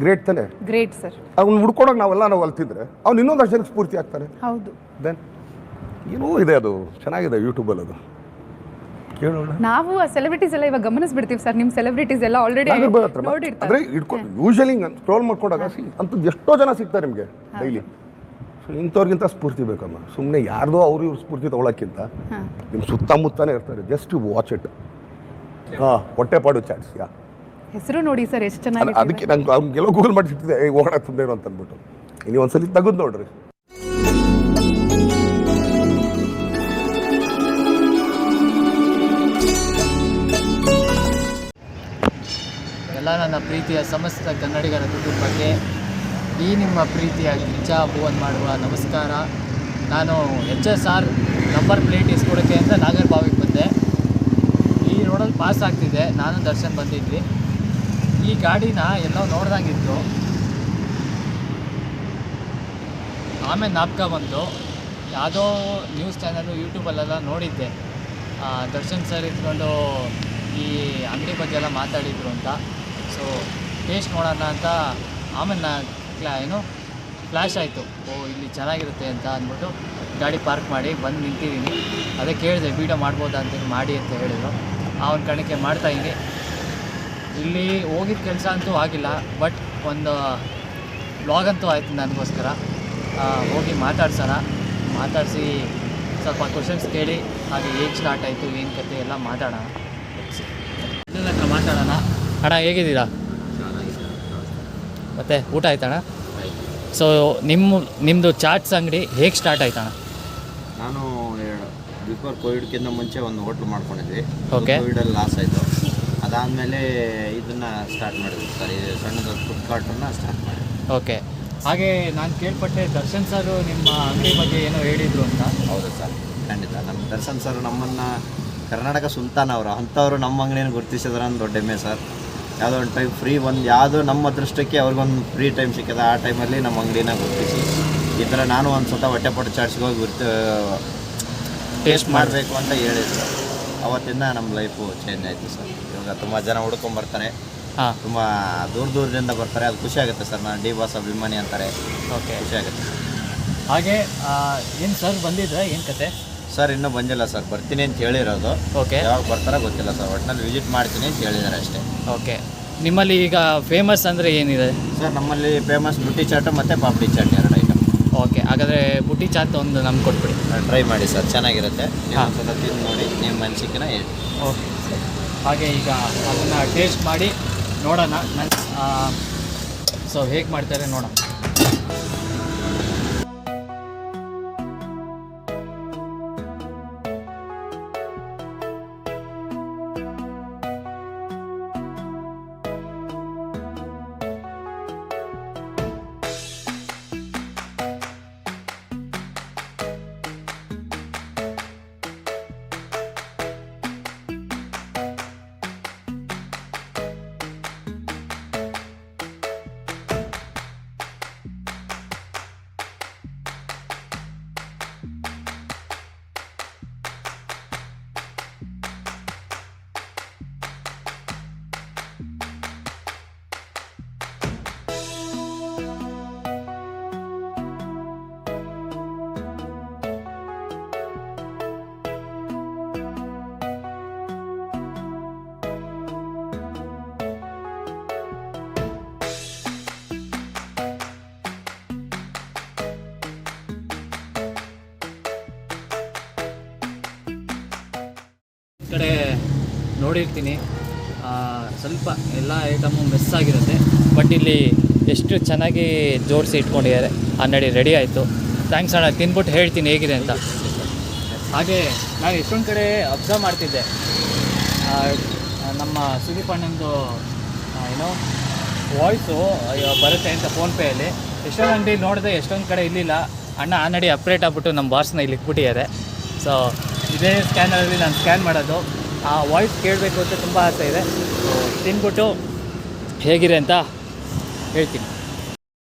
Great ತಾನೆ. Great sir. ಅವ್ನು ಹುಡ್ಕೊಡೋಕೆ ನಾವು ಅಲ್ತಿದ್ರೆ ಅವ್ನು ಇನ್ನೊಂದಷ್ಟು ಜನಕ್ಕೆ ಸ್ಫೂರ್ತಿ ಆಗ್ತಾನೆ. ಹೌದು. ದೆನ್ ಏನೋ ಇದೆ, ಅದು ಚೆನ್ನಾಗಿದೆ ಯೂಟ್ಯೂಬಲ್ಲಿ, ಅದು ಕೇಳೋಣ. ನಾವು ಆ ಸೆಲೆಬ್ರಿಟೀಸ್ ಎಲ್ಲ ಇವಾಗ ಗಮನಿಸ್ಬಿಡ್ತೀವಿ ಸರ್. ನಿಮ್ಮ ಸೆಲೆಬ್ರಿಟೀಸ್ ಎಲ್ಲ ಆಲ್ರೆಡಿ ನೋಡಿರ್ತಾರೆ. ಇಟ್ಕೊಂಡು ಯೂಶಲಿ ಸ್ಕ್ರೋಲ್ ಮಾಡ್ಕೊಂಡಾಗ ಅಂಥದ್ದು ಎಷ್ಟೋ ಜನ ಸಿಗ್ತಾರೆ ನಿಮಗೆ ಡೈಲಿ. ಸೊ ಇಂಥವ್ರಿಗಿಂತ ಸ್ಫೂರ್ತಿ ಬೇಕಮ್ಮ. ಸುಮ್ಮನೆ ಯಾರ್ದೋ ಅವ್ರು ಇವ್ರ ಸ್ಫೂರ್ತಿ ತೊಗೊಳಕ್ಕಿಂತ ನಿಮ್ಮ ಸುತ್ತಮುತ್ತನೇ ಇರ್ತಾರೆ. Just watch it. Hottepadu chats. ಹೆಸರು ನೋಡಿ ಸರ್ ಎಷ್ಟು ಚೆನ್ನಾಗಿ. ಅದಕ್ಕೆ ನಂಗೆ ಅವ್ನಿಗೆಲ್ಲೋ ಗೂಗಲ್ ಮಾಡಿಸಿಟ್ಟಿದೆ ಹೋಗೋಣ ತುಂಬೇನು ಅಂತ ಅಂದ್ಬಿಟ್ಟು. ನೀವು ಒಂದ್ಸಲಿ ತೆಗೆದು ನೋಡ್ರಿ. ಎಲ್ಲ ನನ್ನ ಪ್ರೀತಿಯ ಸಮಸ್ತ ಕನ್ನಡಿಗರ ಕುಟುಂಬಕ್ಕೆ ಈ ನಿಮ್ಮ ಪ್ರೀತಿಯ ಗಿಚ್ಚಾ ಭುವನ್ ಮಾಡುವ ನಮಸ್ಕಾರ. ನಾನು HSR ನಂಬರ್ ಪ್ಲೇಟ್ ಇಸ್ಕೊಡೋಕ್ಕೆ ಅಂತ ನಾಗರಬಾವಿಗೆ ಬಂದೆ. ಈ ರೋಡಲ್ಲಿ ಪಾಸ್ ಆಗ್ತಿದ್ದೆ, ನಾನು ದರ್ಶನ್ ಬಂದಿದ್ವಿ. ಈ ಗಾಡಿನ ಎಲ್ಲೋ ನೋಡ್ದಂಗಿತ್ತು. ಆಮೇಲೆ ನಾಪ್ಕ ಬಂತು, ಯಾವುದೋ ನ್ಯೂಸ್ ಚಾನಲು ಯೂಟ್ಯೂಬಲ್ಲೆಲ್ಲ ನೋಡಿದ್ದೆ. ದರ್ಶನ್ ಸರ್ ಇಟ್ಕೊಂಡು ಈ ಅಂಗಡಿ ಬಗ್ಗೆ ಎಲ್ಲ ಮಾತಾಡಿದರು ಅಂತ. ಸೊ ಟೇಸ್ಟ್ ನೋಡೋಣ ಅಂತ ಆಮೇಲೆ ಫ್ಲ್ಯಾಶ್ ಆಯಿತು, ಇಲ್ಲಿ ಚೆನ್ನಾಗಿರುತ್ತೆ ಅಂತ ಅಂದ್ಬಿಟ್ಟು ಗಾಡಿ ಪಾರ್ಕ್ ಮಾಡಿ ಬಂದು ನಿಂತಿದ್ದೀನಿ. ಅದೇ ಕೇಳಿದೆ ವೀಡಿಯೋ ಮಾಡ್ಬೋದಾ ಅಂತ ಮಾಡಿ ಅಂತ ಹೇಳಿದರು. ಅವನ ಕಣಕ್ಕೆ ಮಾಡ್ತಾಯಿದ್ದೀನಿ. ಇಲ್ಲಿ ಹೋಗಿದ್ದ ಕೆಲಸ ಅಂತೂ ಆಗಿಲ್ಲ, ಬಟ್ ಒಂದು ವ್ಲಾಗ್ ಅಂತೂ ಆಯಿತು ನನಗೋಸ್ಕರ. ಹೋಗಿ ಮಾತಾಡಿಸಿ ಸ್ವಲ್ಪ ಕ್ವಶನ್ಸ್ ಕೇಳಿ, ಹಾಗೆ ಹೇಗೆ ಸ್ಟಾರ್ಟ್ ಆಯಿತು, ಏನು ಕತೆ ಎಲ್ಲ ಮಾತಾಡೋಣ. ಎಲ್ಲರ ಹತ್ರ ಮಾತಾಡೋಣ. ಅಣ್ಣ ಹೇಗಿದ್ದೀರಾ? ಮತ್ತು ಊಟ ಆಯ್ತಣ್ಣ? ಸೊ ನಿಮ್ಮದು ಚಾಟ್ಸ್ ಅಂಗಡಿ ಹೇಗೆ ಸ್ಟಾರ್ಟ್ ಆಯ್ತಣ್ಣ? ನಾನು ಬಿಫೋರ್ ಕೋವಿಡ್ಗಿಂತ ಮುಂಚೆ ಒಂದು ಹೋಟ್ಲು ಮಾಡ್ಕೊಂಡಿದ್ವಿ. ಓಕೆ. ಕೋವಿಡಲ್ಲಿ ಲಾಸ್ ಆಯಿತು. ಅದಾದಮೇಲೆ ಇದನ್ನು ಸ್ಟಾರ್ಟ್ ಮಾಡಿದ್ವಿ ಸರ್. ಇದು ಸಣ್ಣದ ಫುಡ್ ಕಾರ್ಟನ್ನು ಸ್ಟಾರ್ಟ್ ಮಾಡಿದ್ವಿ. ಓಕೆ. ಹಾಗೆ ನಾನು ಕೇಳ್ಪಟ್ಟೆ ದರ್ಶನ್ ಸರ್ ನಿಮ್ಮ ಅಂಗಡಿ ಬಗ್ಗೆ ಏನೋ ಹೇಳಿದರು ಅಂತ. ಹೌದು ಸರ್, ಖಂಡಿತ. ನಮ್ಮ ದರ್ಶನ್ ಸರ್ ನಮ್ಮನ್ನು ಕರ್ನಾಟಕ ಸುಲ್ತಾನ್ ಅವರು ಅಂಥವ್ರು ನಮ್ಮ ಅಂಗಡಿಯನ್ನು ಗುರುತಿಸಿದ್ರೆ ಒಂದು ದೊಡ್ಡ ಹೆಮ್ಮೆ ಸರ್. ಯಾವುದೋ ಒಂದು ಟೈಮ್ ಫ್ರೀ ಯಾವುದೋ ನಮ್ಮ ಅದೃಷ್ಟಕ್ಕೆ ಅವ್ರಿಗೊಂದು ಫ್ರೀ ಟೈಮ್ ಸಿಕ್ಕಿದೆ. ಆ ಟೈಮಲ್ಲಿ ನಮ್ಮ ಅಂಗಡಿನ ಗುರುತಿಸಿ ಈ ಥರ ನಾನು ಒಂದು ಸ್ವತಃ ಹೊಟ್ಟೆಪಾಡು ಚಾಟ್ಸ್ಗೆ ಹೋಗಿ ಟೇಸ್ಟ್ ಮಾಡಬೇಕು ಅಂತ ಹೇಳಿದ್ರು. ಅವತ್ತಿಂದ ನಮ್ಮ ಲೈಫು ಚೇಂಜ್ ಆಯಿತು ಸರ್. ಇವಾಗ ತುಂಬ ಜನ ಹುಡ್ಕೊಂಬರ್ತಾರೆ, ತುಂಬ ದೂರದಿಂದ ಬರ್ತಾರೆ. ಅದು ಖುಷಿ ಆಗುತ್ತೆ ಸರ್. ನಾನು ಡಿ ಬಾಸ್ ಅಭಿಮಾನಿ ಅಂತಾರೆ. ಓಕೆ, ಖುಷಿ ಆಗುತ್ತೆ. ಹಾಗೆ ಏನು ಸರ್ ಬಂದಿದ್ರೆ ಏನು ಕತೆ? ಸರ್ ಇನ್ನೂ ಬಂದಿಲ್ಲ ಸರ್, ಬರ್ತೀನಿ ಅಂತ ಹೇಳಿರೋದು. ಓಕೆ. ಯಾವಾಗ ಬರ್ತಾರೋ ಗೊತ್ತಿಲ್ಲ ಸರ್, ಒಟ್ಟಿನಲ್ಲಿ ವಿಸಿಟ್ ಮಾಡ್ತೀನಿ ಅಂತ ಹೇಳಿದ್ದಾರೆ ಅಷ್ಟೇ. ಓಕೆ. ನಿಮ್ಮಲ್ಲಿ ಈಗ ಫೇಮಸ್ ಅಂದರೆ ಏನಿದೆ ಸರ್? ನಮ್ಮಲ್ಲಿ ಫೇಮಸ್ ಬುಟ್ಟಿ ಚಾಟು ಮತ್ತು ಪಾಪಡಿ ಚಾಟ್ 2 ಐಟಮ್. ಓಕೆ. ಹಾಗಾದರೆ ಬುಟ್ಟಿ ಚಾಟ್ ಒಂದು ನಮ್ಗೆ ಕೊಟ್ಬಿಡಿ. ಟ್ರೈ ಮಾಡಿ ಸರ್, ಚೆನ್ನಾಗಿರುತ್ತೆ. ನೀವು ಸ್ವಲ್ಪ ತಿಂದು ನೋಡಿ, ನಿಮ್ಮ ಮನಸ್ಸಿಗೆ ಹೇಳಿ. ಓಕೆ. ಹಾಗೆ ಈಗ ಅದನ್ನು ಟೇಸ್ಟ್ ಮಾಡಿ ನೋಡೋಣ. ಸೊ ಹೇಗೆ ಮಾಡ್ತಾರೆ ನೋಡೋಣ. ಕಡೆ ನೋಡಿರ್ತೀನಿ ಸ್ವಲ್ಪ ಎಲ್ಲ ಐಟಮು ಮಿಸ್ ಆಗಿರುತ್ತೆ, ಬಟ್ ಇಲ್ಲಿ ಎಷ್ಟು ಚೆನ್ನಾಗಿ ಜೋಡಿಸಿ ಇಟ್ಕೊಂಡಿದ್ದಾರೆ. ಅಂಗಡಿ ರೆಡಿ ಆಯಿತು. ಥ್ಯಾಂಕ್ಸ್ ಅಣ್ಣ, ತಿಂದ್ಬಿಟ್ಟು ಹೇಳ್ತೀನಿ ಹೇಗಿದೆ ಅಂತ. ಹಾಗೆ ನಾನು ಎಷ್ಟೊಂದು ಕಡೆ ಅಬ್ಸರ್ವ್ ಮಾಡ್ತಿದ್ದೆ, ನಮ್ಮ ಸುದೀಪ್ ಅಣ್ಣಂದು ಏನೋ ವಾಯ್ಸು ಬರುತ್ತೆ ಅಂತ ಫೋನ್ಪೇಯಲ್ಲಿ. ಎಷ್ಟೊಂದು ಅಂಗಡಿ ನೋಡಿದೆ, ಎಷ್ಟೊಂದು ಕಡೆ ಇರಲಿಲ್ಲ. ಅಣ್ಣ ಅಂಗಡಿ ಅಪ್ಡೇಟ್ ಆಗ್ಬಿಟ್ಟು ನಮ್ಮ ಬಾಸ್ನ ಇಲ್ಲಿ ಇಟ್ಬಿಟ್ಟಿದ್ದಾರೆ. ಸೊ ಇದೇ ಸ್ಕ್ಯಾನರಲ್ಲಿ ನಾನು ಸ್ಕ್ಯಾನ್ ಮಾಡೋದು. ಆ ವಾಯ್ಸ್ ಕೇಳಬೇಕು ಅಂತ ತುಂಬ ಆಸೆ ಇದೆ. ತಿಂದ್ಬಿಟ್ಟು ಹೇಗಿದೆ ಅಂತ ಹೇಳ್ತೀನಿ.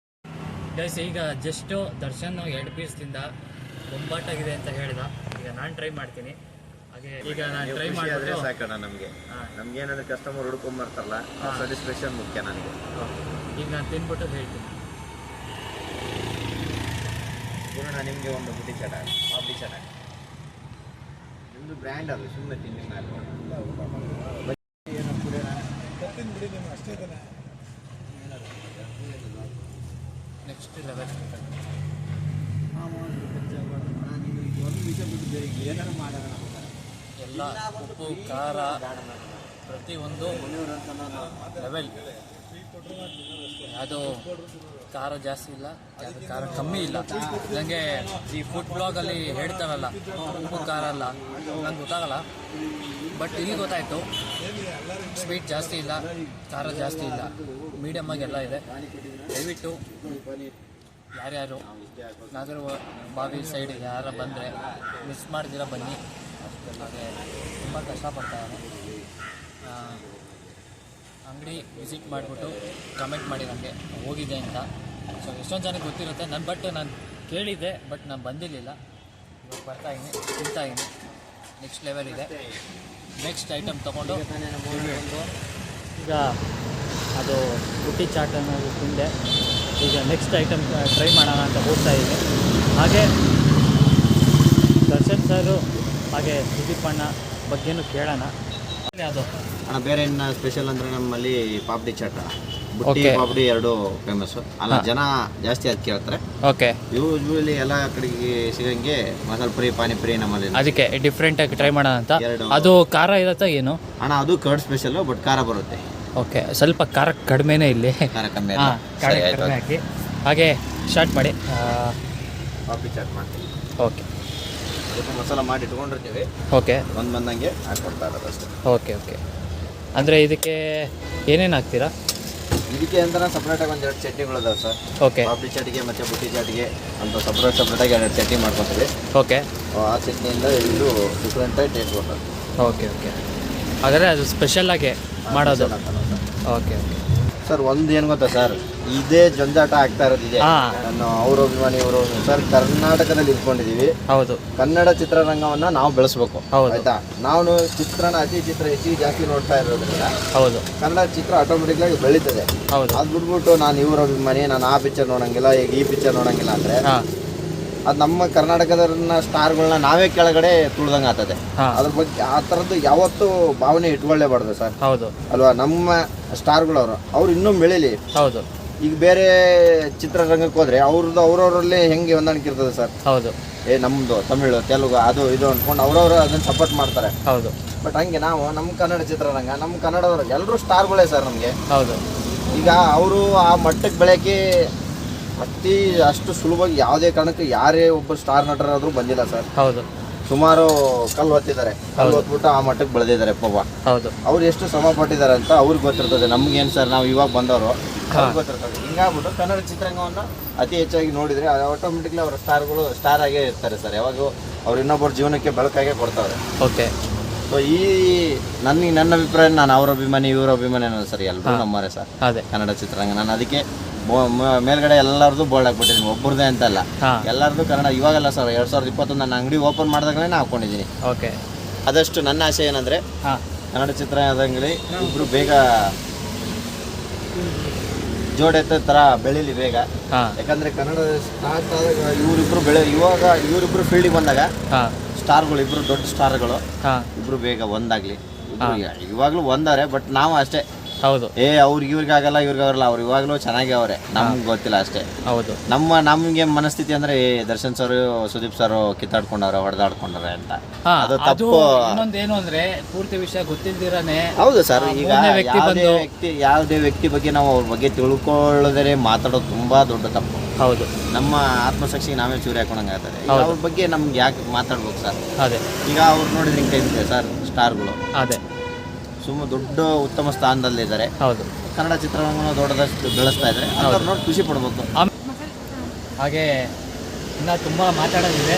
ಗೈಸ್, ಈಗ ಜಸ್ಟು ದರ್ಶನ್ 2 ಪೀಸ್ ತಿಂದ ಬೊಂಬಾಟಾಗಿದೆ ಅಂತ ಹೇಳಿದ. ಈಗ ನಾನು ಟ್ರೈ ಮಾಡ್ತೀನಿ. ಹಾಗೆ ಈಗ ನಾನು ಟ್ರೈ ಖುಷಿ ಆದ್ರೆ ಮಾಡಿಬಿಟ್ಟು ಸಾಕಣ್ಣ ನಮಗೆ. ನಮ್ಗೆ ಏನಂದ್ರೆ ಕಸ್ಟಮರ್ ಹುಡ್ಕೊಂಡ್ ಬರ್ತಾರಲ್ಲ, ಸ್ಯಾಟಿಸ್ಫ್ಯಾಕ್ಷನ್ ಮುಖ್ಯ ನನಗೆ. ಈಗ ನಾನು ತಿಂದ್ಬಿಟ್ಟು ಹೇಳ್ತೀನಿ. ಗುರುಣ ನಿಮಗೆ ಒಂದು ಬುಟ್ಟಿ ಚಟ, ಪಾಪಡಿ ಚಟ, ನಿಮ್ಮದು ಬ್ರ್ಯಾಂಡ್ ಅದು, ಸುಮ್ಮನೆ ತಿನ್ನಿ ಸಾಕು. ನೆಕ್ಸ್ಟ್ ಲೆವೆಲ್ ಎಲ್ಲ ಉಪ್ಪು ಖಾರ ಪ್ರತಿಯೊಂದು ಲೆವೆಲ್. ಅದು ಖಾರ ಜಾಸ್ತಿ ಇಲ್ಲ, ಅದು ಖಾರ ಕಮ್ಮಿ ಇಲ್ಲ. ನನಗೆ ಈ ಫುಡ್ ಬ್ಲಾಗಲ್ಲಿ ಹೇಳ್ತಾರಲ್ಲ ಉಪ್ಪು ಖಾರ ಅಲ್ಲ, ನಂಗೆ ಗೊತ್ತಾಗಲ್ಲ. ಬಟ್ ಇಲ್ಲಿ ಗೊತ್ತಾಯಿತು, ಸ್ವೀಟ್ ಜಾಸ್ತಿ ಇಲ್ಲ, ಖಾರ ಜಾಸ್ತಿ ಇಲ್ಲ, ಮೀಡಿಯಮ್ ಆಗೆಲ್ಲ ಇದೆ. ದಯವಿಟ್ಟು ಯಾರ್ಯಾರು ನಾಗರ ಬಾವಿ ಸೈಡ್ ಯಾರು ಬಂದರೆ ಮಿಸ್ ಮಾಡ್ದಿರ ಬನ್ನಿ. ಹಾಗೆ ತುಂಬ ಕಷ್ಟಪಡ್ತಾರೆ. ಅಂಗಡಿ ವಿಸಿಟ್ ಮಾಡಿಬಿಟ್ಟು ಕಮೆಂಟ್ ಮಾಡಿ ನನಗೆ ಹೋಗಿದೆ ಅಂತ. ಸೊ ಎಷ್ಟೊಂದು ಜನಕ್ಕೆ ಗೊತ್ತಿರುತ್ತೆ. ನಾನು ಕೇಳಿದ್ದೆ, ಬಟ್ ನಾನು ಬಂದಿರಲಿಲ್ಲ. ಇವಾಗ ಬರ್ತಾಯಿದ್ದೀನಿ, ತಿಂತಾಯಿದ್ದೀನಿ. ನೆಕ್ಸ್ಟ್ ಲೆವೆಲ್ ಇದೆ. ನೆಕ್ಸ್ಟ್ ಐಟಮ್ ತೊಗೊಂಡು ಈಗ ಅದು ಬುಟ್ಟಿ ಚಾಟ್ ಅನ್ನೋದು ತಿಂದೆ. ಈಗ ನೆಕ್ಸ್ಟ್ ಐಟಮ್ ಟ್ರೈ ಮಾಡೋಣ ಅಂತ ಹೋಗ್ತಾ ಇದ್ದೀನಿ. ಹಾಗೆ ದರ್ಶನ್ ಸರು ಹಾಗೆ ಸುದೀಪ್ ಅಣ್ಣ ಬಗ್ಗೆನೂ ಕೇಳೋಣ. ಅದು ಅಣ್ಣ ಬೇರೆ ಏನು ಸ್ಪೆಷಲ್ ಅಂದರೆ ನಮ್ಮಲ್ಲಿ ಪಾಪಡಿ ಚಾಟ, ಬುಟ್ಟಿ ಪಾಪಡಿ ಎರಡು ಫೇಮಸ್ಸು. ಅಲ್ಲ ಜನ ಜಾಸ್ತಿ ಅದು ಕೇಳ್ತಾರೆ. ಓಕೆ, ಯೂಶ್ವಲಿ ಎಲ್ಲ ಕಡೆಗೆ ಸಿಗಂಗೆ ಮಸಾಲೆ ಪುರಿ, ಪಾನಿಪುರಿ ನಮ್ಮಲ್ಲಿ. ಅದಕ್ಕೆ ಡಿಫ್ರೆಂಟಾಗಿ ಟ್ರೈ ಮಾಡೋಣ ಅಂತ. ಎರಡು ಅದು ಖಾರ ಇರುತ್ತಾ ಏನು ಅಣ್ಣ? ಅದು ಕರ್ಡ್ ಸ್ಪೆಷಲ್ಲು, ಬಟ್ ಖಾರ ಬರುತ್ತೆ. ಓಕೆ, ಸ್ವಲ್ಪ ಖಾರ ಕಡಿಮೆನೇ ಇಲ್ಲಿ. ಖಾರ ಕಮ್ಮಿ ಹಾಂ, ಖಾರ ಕಡಿಮೆ ಹಾಕಿ. ಹಾಗೆ ಸ್ಟಾರ್ಟ್ ಮಾಡಿ. ಪಾಪಡಿ ಚಾಟ್ ಮಾಡ್ತೀವಿ. ಓಕೆ, ಅದಕ್ಕೆ ಮಸಾಲ ಮಾಡಿ ಇಟ್ಕೊಂಡಿರ್ತೀವಿ. ಓಕೆ, ಒಂದು ಬಂದಂಗೆ ಹಾಕ್ಕೊಡ್ತಾ ಇರೋದು ಅಷ್ಟೇ. Okay okay. ಅಂದರೆ ಇದಕ್ಕೆ ಏನೇನು ಹಾಕ್ತೀರಾ? ಇದಕ್ಕೆ ಅಂತ ಸಪ್ರೇಟಾಗಿ ಒಂದೆರಡು ಚಟ್ನಿಗಳಿದಾವೆ ಸರ್. ಓಕೆ, ಪಾಪಡಿ ಚಾಟಿಗೆ ಮತ್ತು ಬುಟ್ಟಿ ಚಾಟಿಗೆ ಅಂತ ಸಪ್ರೇಟಾಗಿ ಎರಡು ಚಟ್ನಿ ಮಾಡ್ಕೊತೀವಿ. ಓಕೆ, ಆ ಚಟ್ನಿಯಿಂದ ಇದು ಡಿಫ್ರೆಂಟಾಗಿ ಟೇಸ್ಟ್ ಬರ್ತದೆ. Okay okay. ಹಾಗಾದರೆ ಅದು ಸ್ಪೆಷಲಾಗಿ ಮಾಡೋದು. ಓಕೆ ಓಕೆ ಸರ್, ಒಂದು ಏನು ಗೊತ್ತಾ ಸರ್, ಇದೇ ಜಂಜಾಟ ಆಗ್ತಾ ಇರೋದಿದೆ. ನಾನು ಅವ್ರ ಅಭಿಮಾನಿ ಇವರು ಸರ್, ಕರ್ನಾಟಕದಲ್ಲಿ ಇಟ್ಕೊಂಡಿದ್ದೀವಿ. ಹೌದು, ಕನ್ನಡ ಚಿತ್ರರಂಗವನ್ನು ನಾವು ಬೆಳೆಸ್ಬೇಕು. ಹೌದು. ಆಯ್ತಾ? ನಾವು ಚಿತ್ರನ ಚಿತ್ರ ಹೆಚ್ಚಿಗೆ ಜಾಸ್ತಿ ನೋಡ್ತಾ ಇರೋದ್ರಿಂದ ಹೌದು, ಕನ್ನಡ ಚಿತ್ರ ಆಟೋಮೆಟಿಕ್ಲಾಗಿ ಬೆಳೀತದೆ. ಹೌದು. ಅದು ಬಿಟ್ಬಿಟ್ಟು ನಾನು ಇವ್ರ ಅಭಿಮಾನಿ, ನಾನು ಆ ಪಿಕ್ಚರ್ ನೋಡೋಂಗಿಲ್ಲ, ಈಗ ಈ ಪಿಕ್ಚರ್ ನೋಡೋಂಗಿಲ್ಲ ಅಂದರೆ ಅದು ನಮ್ಮ ಕರ್ನಾಟಕದನ್ನ ಸ್ಟಾರ್ಗಳನ್ನ ನಾವೇ ಕೆಳಗಡೆ ತುಳ್ದಂಗೆ ಆಗ್ತದೆ. ಅದ್ರ ಬಗ್ಗೆ ಆ ಥರದ್ದು ಯಾವತ್ತೂ ಭಾವನೆ ಇಟ್ಕೊಳ್ಳೇಬಾರ್ದು ಸರ್. ಹೌದು ಅಲ್ವಾ? ನಮ್ಮ ಸ್ಟಾರ್ಗಳವರು ಅವ್ರು ಇನ್ನೂ ಬೆಳೀಲಿ. ಹೌದು. ಈಗ ಬೇರೆ ಚಿತ್ರರಂಗಕ್ಕೆ ಹೋದ್ರೆ ಅವ್ರವ್ರಲ್ಲಿ ಹೆಂಗೆ ಹೊಂದಾಣಿಕೆ ಇರ್ತದೆ ಸರ್. ಹೌದು. ನಮ್ಮದು ತಮಿಳು, ತೆಲುಗು, ಅದು ಇದು ಅಂದ್ಕೊಂಡು ಅವ್ರವ್ರು ಅದನ್ನ ಸಪೋರ್ಟ್ ಮಾಡ್ತಾರೆ. ಹೌದು. ಬಟ್ ಹಂಗೆ ನಾವು ನಮ್ಮ ಕನ್ನಡ ಚಿತ್ರರಂಗ, ನಮ್ಮ ಕನ್ನಡದವ್ರು ಎಲ್ಲರೂ ಸ್ಟಾರ್ಗಳೇ ಸರ್ ನಮಗೆ. ಹೌದು. ಈಗ ಅವರು ಆ ಮಟ್ಟಕ್ಕೆ ಬೆಳೆಯೋಕ್ಕೆ ಅಷ್ಟು ಸುಲಭವಾಗಿ ಯಾವುದೇ ಕಾರಣಕ್ಕೆ ಯಾರೇ ಒಬ್ಬ ಸ್ಟಾರ್ ನಟರಾದರೂ ಬಂದಿಲ್ಲ ಸರ್. ಹೌದು. ಸುಮಾರು ಕಲ್ಲು ಹೊತ್ತಿದ್ದಾರೆ, ಕಲ್ಲು ಹೊತ್ಬಿಟ್ಟು ಆ ಮಟ್ಟಕ್ಕೆ ಬೆಳೆದಿದ್ದಾರೆ ಪಾಪ. ಹೌದು. ಅವ್ರು ಎಷ್ಟು ಶ್ರಮ ಪಟ್ಟಿದ್ದಾರೆ ಅಂತ ಅವ್ರಿಗೆ ಗೊತ್ತಿರ್ತದೆ. ನಮ್ಗೇನು ಸರ್, ನಾವು ಇವಾಗ ಬಂದವರು ಗೊತ್ತಿರ್ತದೆ. ಹಿಂಗಾಗ್ಬಿಟ್ಟು ಕನ್ನಡ ಚಿತ್ರರಂಗವನ್ನು ಅತಿ ಹೆಚ್ಚಾಗಿ ನೋಡಿದರೆ ಆಟೋಮೆಟಿಕ್ಲಿ ಅವರ ಸ್ಟಾರ್ ಆಗೇ ಇರ್ತಾರೆ ಸರ್. ಯಾವಾಗೂ ಅವ್ರು ಇನ್ನೊಬ್ಬರ ಜೀವನಕ್ಕೆ ಬೆಳಕಾಗೇ ಕೊಡ್ತಾರೆ. ಓಕೆ. ಸೊ ಈ ನನ್ನ ಅಭಿಪ್ರಾಯ, ನಾನು ಅವ್ರ ಅಭಿಮಾನಿ ಇವ್ರ ಅಭಿಮಾನಿ ಅನ್ನೋದು ಸರ್, ಎಲ್ಲರೂ ನಮ್ಮರೇ ಸರ್. ಅದೇ ಕನ್ನಡ ಚಿತ್ರರಂಗ. ನಾನು ಅದಕ್ಕೆ ಮೇಲ್ಗಡೆ ಎಲ್ಲರದು ಬೋರ್ಡ್ ಹಾಕ್ಬಿಟ್ಟಿದ್ದೀನಿ, ಒಬ್ಬರದೇ ಅಂತಲ್ಲ, ಎಲ್ಲರದು ಕನ್ನಡ. ಇವಾಗಲ್ಲ ಸರ್, 2021 ನನ್ನ ಅಂಗಡಿ ಓಪನ್ ಮಾಡಿದಾಗಲೇ ನಾನು ಹಾಕ್ಕೊಂಡಿದ್ದೀನಿ. ಓಕೆ. ಆದಷ್ಟು ನನ್ನ ಆಸೆ ಏನಂದರೆ ಕನ್ನಡ ಚಿತ್ರರಂಗದಲ್ಲಿ ಇಬ್ಬರು ಬೇಗ ಜೋಡೆತ್ತ ಥರ ಬೆಳೀಲಿ ಬೇಗ. ಯಾಕಂದರೆ ಕನ್ನಡ ಸ್ಟಾರ್ಟ್ ಆದಾಗ ಇವರಿಬ್ಬರು ಫೀಲ್ಡಿಗೆ ಬಂದಾಗ ಸ್ಟಾರ್ಗಳು, ಇಬ್ಬರು ದೊಡ್ಡ ಸ್ಟಾರ್ಗಳು ಇಬ್ಬರು ಬೇಗ ಒಂದಾಗಲಿ. ಇವಾಗಲೂ ಒಂದಾರೆ, ಬಟ್ ನಾವು ಅಷ್ಟೇ. ಹೌದು. ಇವ್ರಿಗೆ ಆಗಲ್ಲ, ಅವ್ರು ಇವಾಗಲೂ ಚೆನ್ನಾಗಿ ಅವರೇ, ನಮ್ಗೆ ಗೊತ್ತಿಲ್ಲ ಅಷ್ಟೇ. ಹೌದು. ನಮಗೆ ಮನಸ್ಥಿತಿ ಅಂದ್ರೆ ದರ್ಶನ್ ಸರ್, ಸುದೀಪ್ ಸರ್ ಕಿತ್ತಾಡ್ಕೊಂಡವ್ರೆ, ಹೊಡೆದಾಡ್ಕೊಂಡ್ರೆ ಅಂತ. ಅದು ತಪ್ಪು. ಇನ್ನೊಂದೇನು ಅಂದ್ರೆ ಪೂರ್ತಿ ವಿಷಯ ಗೊತ್ತಿಲ್ದಿರಾನೆ. ಹೌದು ಸರ್. ಈಗ ಯಾವುದೇ ವ್ಯಕ್ತಿ ಬಗ್ಗೆ ನಾವು ಅವ್ರ ಬಗ್ಗೆ ತಿಳ್ಕೊಳ್ಳೋದೇ ಮಾತಾಡೋದು ತುಂಬಾ ದೊಡ್ಡ ತಪ್ಪು. ಹೌದು. ನಮ್ಮ ಆತ್ಮಸಾಕ್ಷಿಗೆ ನಾವೇ ಚೂರಿ ಹಾಕೊಂಡಂಗೆ ಆಗ್ತದೆ. ಅವ್ರ ಬಗ್ಗೆ ನಮ್ಗೆ ಯಾಕೆ ಮಾತಾಡ್ಬೇಕು ಸರ್? ಅದೇ. ಈಗ ಅವ್ರು ನೋಡಿದ್ರೆ ಹಿಂಗೆ ಕೈ ಸರ್, ಸ್ಟಾರ್ಗಳು ಅದೇ ಸುಮ್ಮನೆ ದೊಡ್ಡ ಉತ್ತಮ ಸ್ಥಾನದಲ್ಲಿದ್ದಾರೆ. ಹೌದು. ಕನ್ನಡ ಚಿತ್ರರಂಗವನ್ನು ದೊಡ್ಡದಷ್ಟು ಬೆಳೆಸ್ತಾ ಇದ್ದಾರೆ. ಅವ್ರು ನೋಡಿ ಖುಷಿ ಪಡ್ಬೇಕು. ಹಾಗೆ ಇನ್ನು ತುಂಬ ಮಾತಾಡೋದಿದೆ.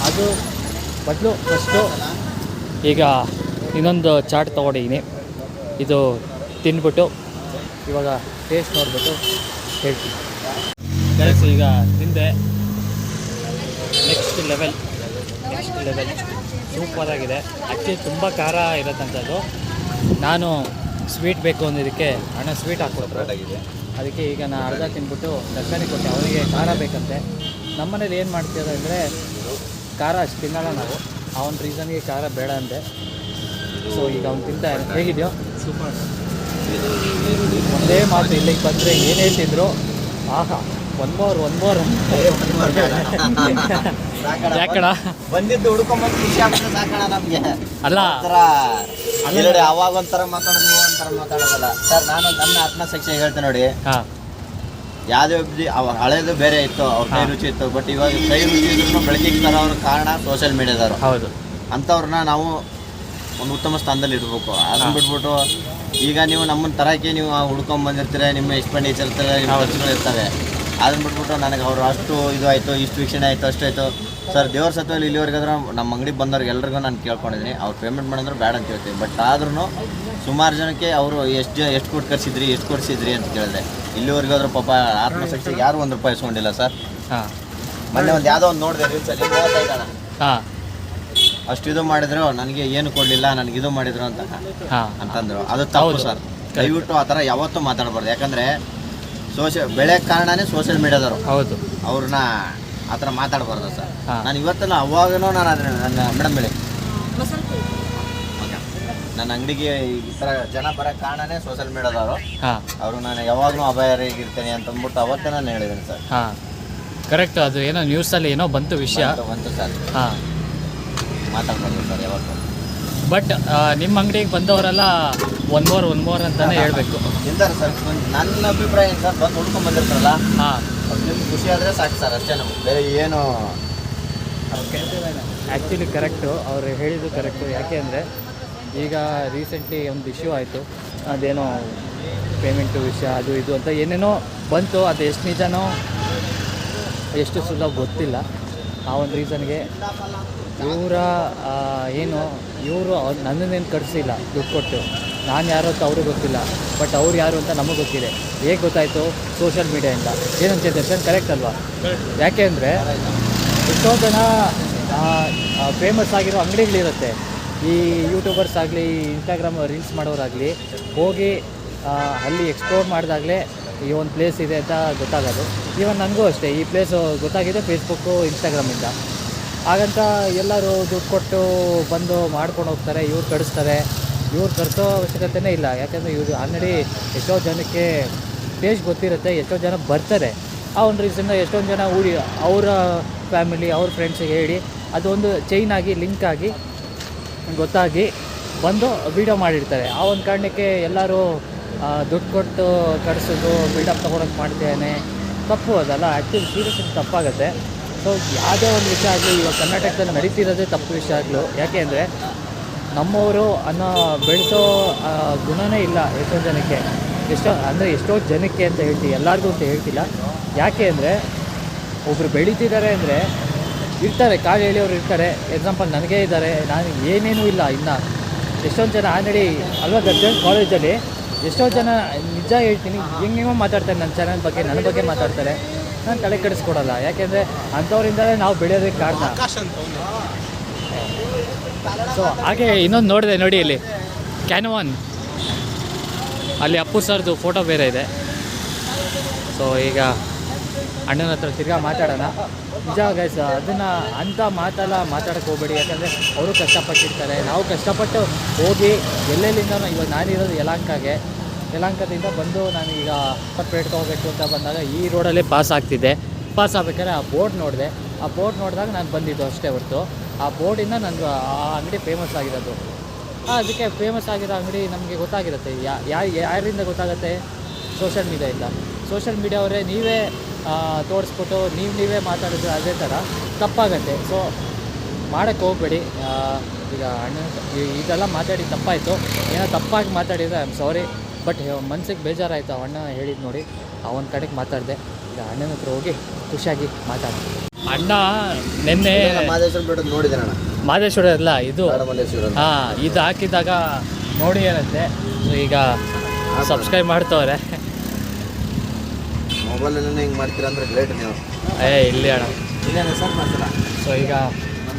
ಅದು ಬದಲು ಫಸ್ಟು ಈಗ ಇನ್ನೊಂದು ಚಾಟ್ ತೊಗೊಂಡಿದ್ದೀನಿ. ಇದು ತಿಂದ್ಬಿಟ್ಟು ಇವಾಗ ಟೇಸ್ಟ್ ನೋಡಿಬಿಟ್ಟು ಹೇಳ್ತೀನಿ. ಈಗ ತಿಂದೆ. Next level ಸೂಪರಾಗಿದೆ. ಆ್ಯಕ್ಚುಲಿ ತುಂಬ ಖಾರ ಇರತ್ತಂಥದ್ದು. ನಾನು ಸ್ವೀಟ್ ಬೇಕು ಅಂದಿದ್ದಕ್ಕೆ ಅಣ್ಣ ಸ್ವೀಟ್ ಹಾಕ್ಕೊಟ್ರು. ಅದಕ್ಕೆ ಈಗ ನಾನು ಅರ್ಧ ತಿಂದ್ಬಿಟ್ಟು ದರ್ಶನಿಗೆ ಕೊಟ್ಟೆ. ಅವನಿಗೆ ಖಾರ ಬೇಕಂತೆ. ನಮ್ಮನೇಲಿ ಏನು ಮಾಡ್ತೀರ ಅಂದರೆ ಖಾರ ಅಷ್ಟು ತಿನ್ನಲ್ಲ ನಾವು. ಆ ಒಂದು ರೀಸನ್ಗೆ ಖಾರ ಬೇಡ ಅಂದೆ. ಸೊ ಈಗ ಅವ್ನು ತಿಂತಾ ಹೇಗಿದೆಯೋ ಸೂಪರ್. ಒಂದೇ ಮಾತು, ಇಲ್ಲಿಗೆ ಬಂದರೆ ಏನೇ ತಿಂದರು ಆಹಾ ಒನ್ ಮೋರ್ ಯಾಕಣ ಬಂದಿದ್ದು ಹುಡ್ಕೊಂಬಂದು ಖುಷಿ ಆಗ್ತದೆ ಸಾಕಣ ನಮಗೆ. ಅಲ್ಲ ನೋಡಿ ಅವಾಗ ಒಂಥರ ಮಾತಾಡೋದು, ನೀವು ಒಂಥರ ಮಾತಾಡೋದಲ್ಲ ಸರ್. ನಾನು ನನ್ನ ಆತ್ಮಸಾಕ್ಷಿ ಹೇಳ್ತೇನೆ ನೋಡಿ, ಹಾಂ ಯಾವುದೇ ಹಳೇದು ಬೇರೆ ಇತ್ತು, ಅವ್ರ ಕೈ ರುಚಿ ಇತ್ತು. ಬಟ್ ಇವಾಗ ಕೈ ರುಚಿ ಇದ್ರು ಬೆಳಕಿಗೆ ತರೋರ ಕಾರಣ ಸೋಷಿಯಲ್ ಮೀಡಿಯಾದವರು. ಹೌದು, ಅಂಥವ್ರನ್ನ ನಾವು ಒಂದು ಉತ್ತಮ ಸ್ಥಾನದಲ್ಲಿ ಇಡಬೇಕು. ಅದನ್ನ ಬಿಟ್ಬಿಟ್ಟು ಈಗ ನೀವು ನಮ್ಮನ್ನು ತರಕ್ಕೆ ನೀವು ಹುಡ್ಕೊಂಬಂದಿರ್ತೀರ, ನಿಮ್ಮ ಎಕ್ಸ್ಪೆಂಡಿಚರ್ ಇರ್ತಾರೆ, ನಿಮ್ಮ ಖರ್ಚುಗಳು ಇರ್ತವೆ. ಅದನ್ನ ಬಿಟ್ಬಿಟ್ಟು ನನಗೆ ಅವರು ಅಷ್ಟು ಇದು ಆಯಿತು, ಇಷ್ಟು ವೀಕ್ಷಣೆ ಆಯಿತು, ಅಷ್ಟು ಆಯಿತು ಸರ್. ದೇವ್ರ ಸತ್ವಲ್ಲಿ ಇಲ್ಲಿವರೆಗಾದ್ರೆ ನಮ್ಮ ಅಂಗಡಿಗೆ ಬಂದವ್ರಿಗೆ ಎಲ್ರಿಗೂ ನಾನು ಕೇಳ್ಕೊಂಡಿದ್ದೀನಿ, ಅವ್ರು ಪೇಮೆಂಟ್ ಮಾಡಿದ್ರೆ ಬೇಡ ಅಂತ ಹೇಳ್ತೀವಿ. ಬಟ್ ಆದ್ರೂ ಸುಮಾರು ಜನಕ್ಕೆ ಅವರು ಎಷ್ಟು ಕೊಡ್ಸಿದ್ರಿ ಅಂತ ಕೇಳಿದೆ. ಇಲ್ಲಿವರೆಗಾದ್ರೂ ಪಾಪ ಆತ್ಮಸಾಕ್ಷಿಗೆ ಯಾರು ₹1 ಇಸ್ಕೊಂಡಿಲ್ಲ ಸರ್. ಹಾಂ ಮೊನ್ನೆ ಒಂದು ಯಾವುದೋ ಒಂದು ನೋಡಿದೆ ರೀಲ್ಸಲ್ಲಿ 35 ಹಾಂ ಅಷ್ಟು ಇದು ಮಾಡಿದ್ರು, ನನಗೆ ಏನು ಕೊಡಲಿಲ್ಲ, ನನಗೆ ಇದು ಮಾಡಿದ್ರು ಅಂತಂದರು. ಅದು ತಪ್ಪು ಸರ್. ದಯವಿಟ್ಟು ಆ ಥರ ಯಾವತ್ತೂ ಮಾತಾಡಬಾರ್ದು. ಯಾಕಂದರೆ ಬೆಳೆ ಕಾರಣನೇ ಸೋಷಿಯಲ್ ಮೀಡಿಯಾದವರು. ಹೌದು, ಅವ್ರನ್ನ ಆ ಥರ ಮಾತಾಡಬಾರ್ದು ಸರ್. ನಾನು ಇವತ್ತಲ್ಲ ಅವಾಗನೂ ನಾನು ಅದನ್ನ ನನ್ನ ಮೇಡಮ್ ಹೇಳಿ ನನ್ನ ಅಂಗಡಿಗೆ ಈ ಥರ ಜನ ಬರೋ ಕಾರಣನೇ ಸೋಷಿಯಲ್ ಮೀಡಿಯಾದವರು. ಅವರು ನಾನು ಯಾವಾಗಲೂ ಅಭಯರಾಗಿರ್ತೇನೆ ಅಂತಂದ್ಬಿಟ್ಟು ಅವತ್ತೇ ನಾನು ಹೇಳಿದ್ದೀನಿ ಸರ್. ಹಾಂ ಕರೆಕ್ಟ್. ಅದು ಏನೋ ನ್ಯೂಸಲ್ಲಿ ಏನೋ ಬಂತು ವಿಷಯ ಬಂತು ಸರ್. ಹಾಂ ಮಾತಾಡ್ಬಾರ್ದು ಸರ್ ಯಾವತ್ತು. ಬಟ್ ನಿಮ್ಮ ಅಂಗಡಿಗೆ ಬಂದವರೆಲ್ಲ ಒನ್ ಮೋರ್ ಅಂತಲೇ ಹೇಳಬೇಕು. ಇದ್ದಾರೆ ಸರ್. ನನ್ನ ಅಭಿಪ್ರಾಯ ಏನು ಸರ್, ಬಂದು ಹುಡ್ಕೊಂಡು ಬಂದಿರ್ತಾರಲ್ಲ, ಹಾಂ ನಿಮ್ಗೆ ಖುಷಿ ಆದರೆ ಸಾಕು ಸರ್, ಅಷ್ಟೇ. ನಮಗೆ ಬೇರೆ ಏನು ಆ್ಯಕ್ಚುಲಿ ಕರೆಕ್ಟು, ಅವ್ರು ಹೇಳಿದ್ದು ಕರೆಕ್ಟು. ಯಾಕೆ ಅಂದರೆ ಈಗ ರೀಸೆಂಟ್ಲಿ ಒಂದು ಇಶ್ಯೂ ಆಯಿತು, ಅದೇನೋ ಪೇಮೆಂಟು ವಿಷಯ ಅದು ಇದು ಅಂತ ಏನೇನೋ ಬಂತು. ಅದು ಎಷ್ಟು ನಿಜನೋ ಎಷ್ಟು ಸುಲಭ ಗೊತ್ತಿಲ್ಲ. ಆ ಒಂದು ರೀಸನ್ಗೆ ಇವರು ನನ್ನನ್ನೇನು ಕಳಿಸಿಲ್ಲ ದುಡ್ಡು ಕೊಟ್ಟು. ನಾನು ಯಾರು ಅಂತ ಅವ್ರಿಗೆ ಗೊತ್ತಿಲ್ಲ, ಬಟ್ ಅವ್ರು ಯಾರು ಅಂತ ನಮಗೆ ಗೊತ್ತಿದೆ. ಹೇಗೆ ಗೊತ್ತಾಯಿತು? ಸೋಷಿಯಲ್ ಮೀಡಿಯಾಯಿಂದ. ಏನಂತ ದರ್ಶನ್ ಕರೆಕ್ಟ್ ಅಲ್ವಾ? ಯಾಕೆ ಅಂದರೆ ಎಷ್ಟೋ ಜನ ಫೇಮಸ್ ಆಗಿರೋ ಅಂಗಡಿಗಳಿರುತ್ತೆ. ಈ ಯೂಟ್ಯೂಬರ್ಸ್ ಆಗಲಿ, ಇನ್ಸ್ಟಾಗ್ರಾಮ್ ರೀಲ್ಸ್ ಮಾಡೋರಾಗಲಿ ಹೋಗಿ ಅಲ್ಲಿ ಎಕ್ಸ್ಪ್ಲೋರ್ ಮಾಡಿದಾಗಲೇ ಈ ಒಂದು ಪ್ಲೇಸ್ ಇದೆ ಅಂತ ಗೊತ್ತಾಗೋದು. ಈವನ್ ನನಗೂ ಅಷ್ಟೇ ಈ ಪ್ಲೇಸು ಗೊತ್ತಾಗಿದೆ ಫೇಸ್ಬುಕ್ಕು, ಇನ್ಸ್ಟಾಗ್ರಾಮಿಂದ. ಹಾಗಂತ ಎಲ್ಲರೂ ದುಡ್ಡು ಕೊಟ್ಟು ಬಂದು ಮಾಡ್ಕೊಂಡು ಹೋಗ್ತಾರೆ, ಇವ್ರು ಕಳಿಸ್ತಾರೆ. ಇವ್ರು ಕಳಿಸೋ ಅವಶ್ಯಕತೆಯೇ ಇಲ್ಲ. ಯಾಕಂದರೆ ಇವರು ಆಲ್ರೆಡಿ ಎಷ್ಟೋ ಜನಕ್ಕೆ ಪೇಜ್ ಗೊತ್ತಿರುತ್ತೆ, ಎಷ್ಟೋ ಜನ ಬರ್ತಾರೆ. ಆ ಒಂದು ರೀಸನ್ನ ಎಷ್ಟೊಂದು ಜನ ಅವರ ಫ್ಯಾಮಿಲಿ, ಅವ್ರ ಫ್ರೆಂಡ್ಸಿಗೆ ಹೇಳಿ ಅದೊಂದು ಚೈನ್ ಆಗಿ ಲಿಂಕ್ ಆಗಿ ಗೊತ್ತಾಗಿ ಬಂದು ವೀಡಿಯೋ ಮಾಡಿರ್ತಾರೆ. ಆ ಒಂದು ಕಾರಣಕ್ಕೆ ಎಲ್ಲರೂ ದುಡ್ಡು ಕೊಟ್ಟು ಕಳಿಸೋದು, ಬಿಲ್ಡಪ್ ತೊಗೊಳಕ್ಕೆ ಮಾಡ್ತೇನೆ, ತಪ್ಪು ಅದಲ್ಲ. ಆ್ಯಕ್ಚುಲಿ ಸೀರಿಯಸ್ಲಿ ತಪ್ಪಾಗುತ್ತೆ. ಸೊ ಯಾವುದೇ ಒಂದು ವಿಷಯ ಆಗಲಿ ಇವಾಗ ಕರ್ನಾಟಕದಲ್ಲಿ ನಡೀತಿರೋದೇ ತಪ್ಪು ವಿಷಯ ಆಗಲು. ಯಾಕೆ ಅಂದರೆ ನಮ್ಮವರು ಅನ್ನೋ ಬೆಳೆಸೋ ಗುಣನೇ ಇಲ್ಲ ಎಷ್ಟೋ ಜನಕ್ಕೆ. ಎಷ್ಟೋ ಜನಕ್ಕೆ ಅಂತ ಹೇಳ್ತೀವಿ, ಎಲ್ಲರಿಗೂ ಅಂತ ಹೇಳ್ತಿಲ್ಲ. ಯಾಕೆ ಅಂದರೆ ಒಬ್ಬರು ಬೆಳೀತಿದ್ದಾರೆ ಅಂದರೆ ಇರ್ತಾರೆ, ಕಾಲು ಹೇಳಿಯವ್ರು ಇರ್ತಾರೆ. ಎಕ್ಸಾಂಪಲ್ ನನಗೇ ಇದ್ದಾರೆ, ನಾನು ಏನೇನೂ ಇಲ್ಲ ಇನ್ನು. ಎಷ್ಟೊಂದು ಜನ ಆಲ್ರೆಡಿ ಅಲ್ವಾ ದರ್ಶನ್ ಕಾಲೇಜಲ್ಲಿ ಎಷ್ಟೋ ಜನ ನಿಜ ಹೇಳ್ತೀನಿ ಹೆಂಗೇನೋ ಮಾತಾಡ್ತಾರೆ ನನ್ನ ಚಾನಲ್ ಬಗ್ಗೆ, ನನ್ನ ಬಗ್ಗೆ ಮಾತಾಡ್ತಾರೆ. ನಾನು ತಲೆ ಕೆಡಿಸ್ಕೊಡಲ್ಲ. ಯಾಕೆಂದರೆ ಅಂಥವ್ರಿಂದಲೇ ನಾವು ಬೆಳೆಯೋದಕ್ಕೆ ಕಾರಣ. ಸೊ ಹಾಗೆ ಇನ್ನೊಂದು ನೋಡಿದೆ ನೋಡಿ, ಇಲ್ಲಿ ಕ್ಯಾನ್ವಾನ್ ಅಲ್ಲಿ ಅಪ್ಪು ಸರ್ದು ಫೋಟೋ ಬೇರೆ ಇದೆ. ಸೊ ಈಗ ಅಣ್ಣನ ಹತ್ರ ತಿರ್ಗಾ ಮಾತಾಡೋಣ. ನಿಜ ಗೈಸ್, ಅದನ್ನು ಅಂಥ ಮಾತಾಡೋಕ್ಕೆ ಹೋಗಬೇಡಿ. ಯಾಕಂದರೆ ಅವರು ಕಷ್ಟಪಟ್ಟಿರ್ತಾರೆ, ನಾವು ಕಷ್ಟಪಟ್ಟು ಹೋಗಿ ಎಲ್ಲೆಲ್ಲಿಂದನೂ. ಇವಾಗ ನಾನಿರೋದು ಯಲಹಂಕದಿಂದ ಬಂದು ನಾನು ಈಗ ಪೇಟೆ ತೊಗೋಬೇಕು ಅಂತ ಬಂದಾಗ ಈ ರೋಡಲ್ಲೇ ಪಾಸ್ ಆಗ್ಬೇಕಾದ್ರೆ ಆ ಬೋರ್ಡ್ ನೋಡಿದೆ. ಆ ಬೋರ್ಡ್ ನೋಡಿದಾಗ ನಾನು ಬಂದಿದ್ದು ಅಷ್ಟೇ ಹೊರತು ಆ ಬೋರ್ಡಿಂದ ನನಗೆ ಆ ಅಂಗಡಿ ಫೇಮಸ್ ಆಗಿರೋದು. ಅದಕ್ಕೆ ಫೇಮಸ್ ಆಗಿರೋ ಅಂಗಡಿ ನಮಗೆ ಗೊತ್ತಾಗಿರುತ್ತೆ. ಯಾರಿಂದ ಗೊತ್ತಾಗುತ್ತೆ? ಸೋಷಿಯಲ್ ಮೀಡಿಯಾದಿಂದ. ಸೋಷಿಯಲ್ ಮೀಡಿಯಾವರೇ ನೀವೇ ತೋರಿಸ್ಬಿಟ್ಟು ನೀವೇ ಮಾತಾಡಿದ್ರೆ ಅದೇ ಥರ ತಪ್ಪಾಗತ್ತೆ. ಸೊ ಮಾಡೋಕ್ಕೆ ಹೋಗಬೇಡಿ. ಈಗ ಅಣ್ಣ ಇದೆಲ್ಲ ಮಾತಾಡಿ ತಪ್ಪಾಯಿತು, ಏನೋ ತಪ್ಪಾಗಿ ಮಾತಾಡಿದರೆ ಐ ಆಮ್ ಸಾರಿ. ಬಟ್ ಮನ್ಸಿಗೆ ಬೇಜಾರಾಯಿತು ಅಣ್ಣ ಹೇಳಿದ್ದು ನೋಡಿ. ಆ ಒಂದು ಕಡೆಗೆ ಮಾತಾಡಿದೆ. ಈಗ ಅಣ್ಣನ ಹತ್ರ ಹೋಗಿ ಖುಷಿಯಾಗಿ ಮಾತಾಡಿ. ಅಣ್ಣ ನಿನ್ನೆ ಮಾದೇಶ್ವರ ಬಿಡೋದು ನೋಡಿದೆ ಅಣ್ಣ. ಮಾದೇಶ್ವರ ಅಲ್ಲ ಇದು, ಹಾಂ ಇದು ಹಾಕಿದಾಗ ನೋಡಿ ಏನಂತೆ. ಈಗ ಸಬ್ಸ್ಕ್ರೈಬ್ ಮಾಡ್ತವ್ರೆ. ಮೊಬೈಲಲ್ಲೇ ಹಿಂಗೆ ಮಾಡ್ತೀರಾ ಅಂದರೆ ಗ್ರೇಟ್ ನೀವು. ಇಲ್ಲಿ ಅಣ್ಣ ಇಲ್ಲೇನ ಸರ್ ಮಾಡ್ತೀರಾ. ಸೊ ಈಗ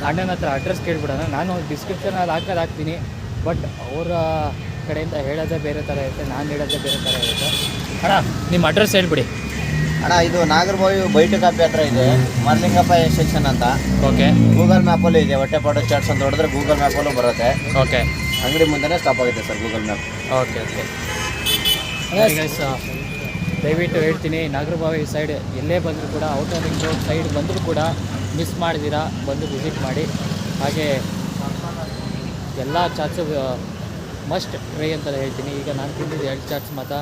ಅಣ್ಣನ ಹತ್ರ ಅಡ್ರೆಸ್ ಕೇಳ್ಬಿಡೋಣ. ನಾನು ಡಿಸ್ಕ್ರಿಪ್ಷನಲ್ಲಿ ಹಾಕ್ತೀನಿ, ಬಟ್ ಅವರ ಕಡೆಯಿಂದ ಹೇಳೋದೇ ಬೇರೆ ಥರ ಇರುತ್ತೆ, ನಾನು ಹೇಳೋದೇ ಬೇರೆ ಥರ ಇರುತ್ತೆ. ಅಣ್ಣ ನಿಮ್ಮ ಅಡ್ರೆಸ್ ಹೇಳ್ಬಿಡಿ. ಅಣ್ಣ ಇದು ನಾಗರಬಾವಿ ಬೈಟು ಕಾಪಿ ಹತ್ರ ಇದೆ, ಮರ್ಲಿಂಗಪ್ಪ ಎಕ್ಸ್ಟೆನ್ಷನ್ ಅಂತ. ಓಕೆ. ಗೂಗಲ್ ಮ್ಯಾಪಲ್ಲೂ ಇದೆ, ಹೊಟ್ಟೆಪಾಡು ಚಾಟ್ಸ್ ಅಂತ ಹೊಡೆದ್ರೆ ಗೂಗಲ್ ಮ್ಯಾಪಲ್ಲೂ ಬರುತ್ತೆ. ಓಕೆ. ಅಂಗಡಿ ಮುಂದೆನೇ ಸ್ಟಾಪ್ ಆಗುತ್ತೆ sir Google map. Okay okay guys, ದಯವಿಟ್ಟು ಹೇಳ್ತೀನಿ, ನಾಗರಬಾವಿ ಸೈಡ್ ಎಲ್ಲೇ ಬಂದರೂ ಕೂಡ, ಔಟರ್ ರಿಂಗ್ ರೋಡ್ ಸೈಡ್ ಬಂದರೂ ಕೂಡ ಮಿಸ್ ಮಾಡಿದ್ದೀರಾ, ಬಂದು ವಿಸಿಟ್ ಮಾಡಿ. ಹಾಗೆ ಎಲ್ಲ ಚಾಟ್ಸು ಮಸ್ಟ್ ಟ್ರೈ ಅಂತ ಹೇಳ್ತೀನಿ. ಈಗ ನಾನು ತಿಂದಿದ್ದು 2 ಚಾಟ್ಸ್ ಮಾತ್ರ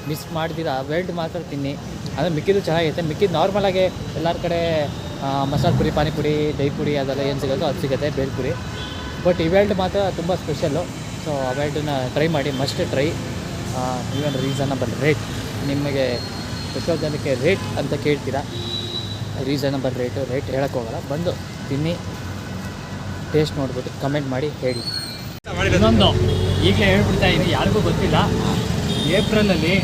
ಮಿಸ್ ಮಾಡ್ದಿರಾ, ವೆಲ್ಡ್ ಮಾತ್ರ ತಿನ್ನಿ. ಅಂದರೆ ಮಿಕ್ಕಿದ್ದು ಚೆನ್ನಾಗಿರುತ್ತೆ. ಮಿಕ್ಕಿದ್ದು ನಾರ್ಮಲಾಗಿ ಎಲ್ಲರ ಕಡೆ ಮಸಾಲೆ ಪುರಿ, ಪಾನಿಪುರಿ, ದಹಿ ಪುರಿ ಅದೆಲ್ಲ ಏನು ಸಿಗೋದು ಅದು ಸಿಗುತ್ತೆ, ಬೇಲ್ಪುರಿ. ಬಟ್ ಈ ವೆಲ್ಡ್ ಮಾತ್ರ ತುಂಬ ಸ್ಪೆಷಲ್ಲು. ಸೊ ಆ ವೆಲ್ಡನ್ನ ಟ್ರೈ ಮಾಡಿ, must try. Even reasonable rate. ನಿಮಗೆ ಎಷ್ಟೋ ಜನಕ್ಕೆ ರೇಟ್ ಅಂತ ಕೇಳ್ತೀರಾ, ರೀಸನಬಲ್ ರೇಟ್ ಹೇಳೋಕ್ಕೋಗಲ್ಲ. ಬಂದು ತಿನ್ನಿ, ಟೇಸ್ಟ್ ನೋಡ್ಬಿಟ್ಟು ಕಮೆಂಟ್ ಮಾಡಿ ಹೇಳಿ. ಇನ್ನೊಂದು ಈಗಲೇ ಹೇಳ್ಬಿಡ್ತಾ ಇದ್ದೀನಿ, ಯಾರಿಗೂ ಗೊತ್ತಿಲ್ಲ, ಏಪ್ರಿಲಲ್ಲಿ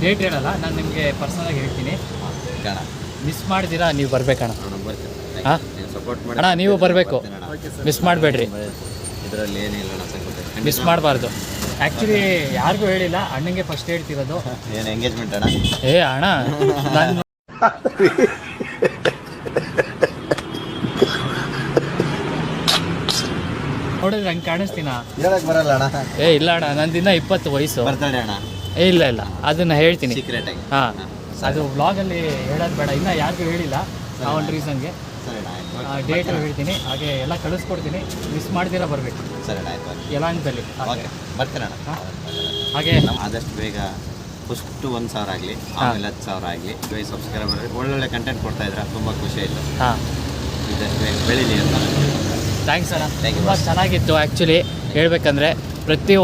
ಡೇಟ್ ಹೇಳಲ್ಲ, ನಾನು ನಿಮಗೆ ಪರ್ಸನಲಾಗಿ ಹೇಳ್ತೀನಿ. ಮಿಸ್ ಮಾಡ್ತೀರಾ, ನೀವು ಬರಬೇಕಣ್ಣ. ಹಾಂ ಅಣ್ಣ, ನೀವು ಬರಬೇಕು, ಮಿಸ್ ಮಾಡಬೇಡ್ರಿ. ಇದರಲ್ಲಿ ಏನಿಲ್ಲ, ಮಿಸ್ ಮಾಡಬಾರ್ದು. ಆ್ಯಕ್ಚುಲಿ ಯಾರಿಗೂ ಹೇಳಿಲ್ಲ, ಅಣ್ಣಂಗೆ ಫಸ್ಟ್ ಹೇಳ್ತಿರೋದು. ಏನು ಎಂಗೇಜ್ಮೆಂಟ್ ಅಣ್ಣ? ಏ ಅಣ್ಣ, ನಾನು ನೋಡಿದ್ರೆ ಹಂಗೆ ಕಾಣಿಸ್ತೀನ? ಹೇಳಕ್ ಬರಲ್ಲ ಅಣ್ಣ. ಏ ಇಲ್ಲ ಅಣ್ಣ, ನಂದಿನ್ನ 20 ವಯಸ್ಸು. ಬರ್ತಾಳೆ ಅಣ್ಣ? ಏ ಇಲ್ಲ, ಅದನ್ನು ಹೇಳ್ತೀನಿ ಸೀಕ್ರೆಟ್ ಆಗಿ. ಹಾಂ, ಅದು ವ್ಲಾಗಲ್ಲಿ ಹೇಳೋದು ಬೇಡ, ಇನ್ನೂ ಯಾರಿಗೂ ಹೇಳಿಲ್ಲ. ಆ ಒಂದು ರೀಸನ್ಗೆ ಸರಿ ಅಣ್ಣ, ಡೇಟ್ ಹೇಳ್ತೀನಿ, ಹಾಗೆ ಎಲ್ಲ ಕಳಿಸ್ಕೊಡ್ತೀನಿ. ಮಿಸ್ ಮಾಡ್ತೀರಾ ಬರಬೇಕು ಸರಿ ಅಣ್ಣ, ಆಯ್ತು. ಯಲಾಂಗದಲ್ಲಿ. ಓಕೆ, ಬರ್ತೀನಿ ಅಣ್ಣ. ಹಾಗೆ ಆದಷ್ಟು ಬೇಗ ಫಸ್ಟು 1,000 ಆಗಲಿ, ಆಮೇಲೆ 10,000 ಆಗಲಿ. ಇವಾಗ ಸಬ್ಸ್ಕ್ರೈಬರ್ ಒಳ್ಳೊಳ್ಳೆ ಕಂಟೆಂಟ್ ಕೊಡ್ತಾ ಇದ್ರೆ ತುಂಬ ಖುಷಿ ಆಯಿತು. ಹಾಂ, ಇದಷ್ಟು ಬೇಗ ಬೆಳೀಲಿ ಅಂತ. ಥ್ಯಾಂಕ್ಸ್ ಅಣ್ಣ, Thank you. ತುಂಬ ಚೆನ್ನಾಗಿತ್ತು. ಆ್ಯಕ್ಚುಲಿ ಹೇಳ್ಬೇಕಂದ್ರೆ ಪ್ರತಿ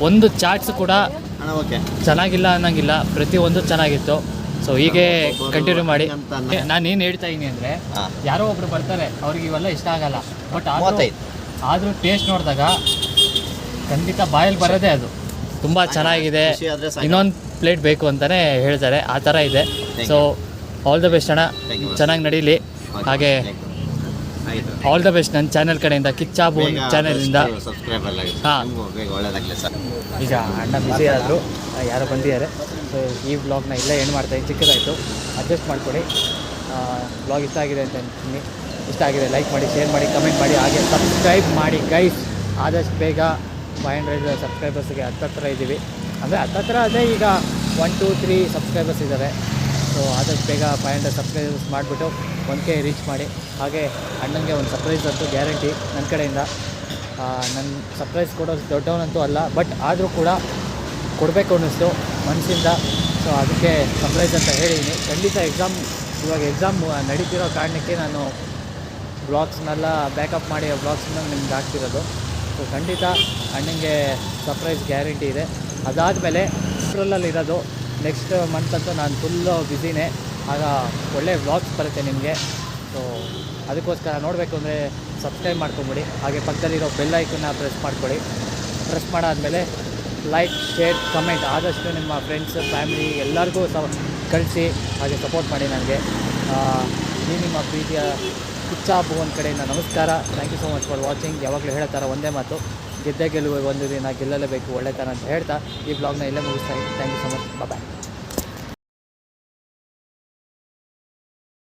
ಒಂದು ಚಾಟ್ಸ್ ಕೂಡ ಅಣ್ಣ ಓಕೆ, ಚೆನ್ನಾಗಿಲ್ಲ ಅನ್ನೋಂಗಿಲ್ಲ, ಪ್ರತಿಯೊಂದು ಚೆನ್ನಾಗಿತ್ತು. ಸೊ ಹೀಗೆ ಕಂಟಿನ್ಯೂ ಮಾಡಿ. ನಾನು ಏನು ಹೇಳ್ತಾ ಇದ್ದೀನಿ ಅಂದರೆ, ಹಾಂ, ಯಾರೋ ಒಬ್ರು ಬರ್ತಾರೆ, ಅವ್ರಿಗೆ ಇವೆಲ್ಲ ಇಷ್ಟ ಆಗಲ್ಲ, ಬಟ್ 35 ಆದರೂ ಟೇಸ್ಟ್ ನೋಡಿದಾಗ ಖಂಡಿತ ಬಾಯಲ್ಲಿ ಬರೋದೇ ಅದು ತುಂಬ ಚೆನ್ನಾಗಿದೆ, ಖುಷಿ ಆದರೆ ಸಾಕು. ಇನ್ನೊಂದು ಪ್ಲೇಟ್ ಬೇಕು ಅಂತಲೇ ಹೇಳ್ತಾರೆ. ಆ ಥರ ಇದೆ. ಸೊ ಆಲ್ ದ ಬೆಸ್ಟ್ ಅಣ್ಣ, Thank you. ಚೆನ್ನಾಗಿ ನಡೀಲಿ. ಹಾಗೆ ಆಯಿತು, ಆಲ್ ದ ಬೆಸ್ಟ್ ನನ್ನ ಚಾನೆಲ್ ಕಡೆಯಿಂದ, ಕಿಚ್ಚಾಬೂನ್ ಚಾನೆಲಿಂದ. ಸಬ್ಸ್ಕ್ರೈಬರ್ ಆಗಿ ಹಾಂ, ಬೇಗ ಒಳ್ಳೇದಾಗಲಿ ಸರ್. ಈಗ ಅಣ್ಣ ಬ್ಯುಸಿ ಆದರು, ಯಾರೋ ಬಂದಿದ್ದಾರೆ. ಸೊ ಈ ವ್ಲಾಗ್ನ ಇಲ್ಲೇ ಏನು ಮಾಡ್ತಾಯಿದ್ದೀನಿ, ಚಿಕ್ಕದಾಯಿತು, ಅಡ್ಜಸ್ಟ್ ಮಾಡಿಕೊಡಿ. ವ್ಲಾಗ್ ಇಷ್ಟ ಆಗಿದೆ ಅಂತ ಅಂತೀನಿ. ಇಷ್ಟ ಆಗಿದೆ ಲೈಕ್ ಮಾಡಿ, ಶೇರ್ ಮಾಡಿ, ಕಮೆಂಟ್ ಮಾಡಿ, ಹಾಗೆ ಸಬ್ಸ್ಕ್ರೈಬ್ ಮಾಡಿ ಗೈಸ್. ಆದಷ್ಟು ಬೇಗ 500 ಸಬ್ಸ್ಕ್ರೈಬರ್ಸ್ಗೆ ಹತ್ತತ್ರ ಇದ್ದೀವಿ. ಅಂದರೆ ಹತ್ತತ್ರ ಅದೇ, ಈಗ 1, 2, 3 ಸಬ್ಸ್ಕ್ರೈಬರ್ಸ್ ಇದ್ದಾರೆ. ಸೊ ಆದಷ್ಟು ಬೇಗ 500 ಸಬ್ಸ್ಕ್ರೈಬರ್ಸ್ ಮಾಡಿಬಿಟ್ಟು 1K ರೀಚ್ ಮಾಡಿ. ಹಾಗೆ ಅಣ್ಣಂಗೆ ಒಂದು ಸರ್ಪ್ರೈಸ್ ಅಂತೂ ಗ್ಯಾರಂಟಿ ನನ್ನ ಕಡೆಯಿಂದ. ನನ್ನ ಸರ್ಪ್ರೈಸ್ ಕೊಡೋದು ದೊಡ್ಡವನಂತೂ ಅಲ್ಲ, ಬಟ್ ಆದರೂ ಕೂಡ ಕೊಡಬೇಕು ಅನ್ನಿಸ್ತು ಮನಸ್ಸಿಂದ. ಸೊ ಅದಕ್ಕೆ ಸರ್ಪ್ರೈಸ್ ಅಂತ ಹೇಳಿದ್ದೀನಿ. ಖಂಡಿತ ಇವಾಗ ಎಕ್ಸಾಮ್ ನಡೀತಿರೋ ಕಾರಣಕ್ಕೆ ನಾನು ವ್ಲಾಗ್ಸ್ನೆಲ್ಲ ಬ್ಯಾಕಪ್ ಮಾಡಿ ವ್ಲಾಗ್ಸ್ನ ನಿಮ್ಗೆ ಹಾಕ್ತಿರೋದು. ಸೊ ಖಂಡಿತ ಅಣ್ಣಂಗೆ ಸರ್ಪ್ರೈಸ್ ಗ್ಯಾರಂಟಿ ಇದೆ. ಅದಾದಮೇಲೆ ಏಪ್ರಿಲಲ್ಲಿ ಇರೋದು, ನೆಕ್ಸ್ಟ್ ಮಂತ್ ಅಂತೂ ನಾನು ಫುಲ್ಲು ಬ್ಯುಸಿನೇ. ಆಗ ಒಳ್ಳೆ ವ್ಲಾಗ್ಸ್ ಬರುತ್ತೆ ನಿಮಗೆ. ಸೊ ಅದಕ್ಕೋಸ್ಕರ ನೋಡಬೇಕು ಅಂದರೆ ಸಬ್ಸ್ಕ್ರೈಬ್ ಮಾಡ್ಕೊಂಬಿಡಿ. ಹಾಗೆ ಪಕ್ಕದಲ್ಲಿರೋ ಬೆಲ್ ಐಕನ್ನ ಪ್ರೆಸ್ ಮಾಡ್ಕೊಳ್ಳಿ. ಪ್ರೆಸ್ ಮಾಡಾದಮೇಲೆ ಲೈಕ್, ಶೇರ್, ಕಮೆಂಟ್ ಆದಷ್ಟು ನಿಮ್ಮ ಫ್ರೆಂಡ್ಸ್, ಫ್ಯಾಮಿಲಿ ಎಲ್ಲರಿಗೂ ಕಳಿಸಿ. ಹಾಗೆ ಸಪೋರ್ಟ್ ಮಾಡಿ ನನಗೆ. ಈ ನಿಮ್ಮ ಪ್ರೀತಿಯ ಕಿಚ್ಚಾಬೂನ್ ಕಡೆಯಿಂದ ನಮಸ್ಕಾರ. Thank you so much for watching. ಯಾವಾಗಲೂ ಹೇಳೋ ಥರ ಒಂದೇ ಮಾತು, ಗೆದ್ದೇ ಗೆಲ್ಲುವ ಒಂದು ದಿನ ಗೆಲ್ಲಲೇಬೇಕು ಒಳ್ಳೆ ಥರ ಅಂತ ಹೇಳ್ತಾ ಈ ಬ್ಲಾಗ್ನ ಇಲ್ಲೇ ಮುಗಿಸ್ತಾ ಇದ್ದೀನಿ. Thank you so much. Bye.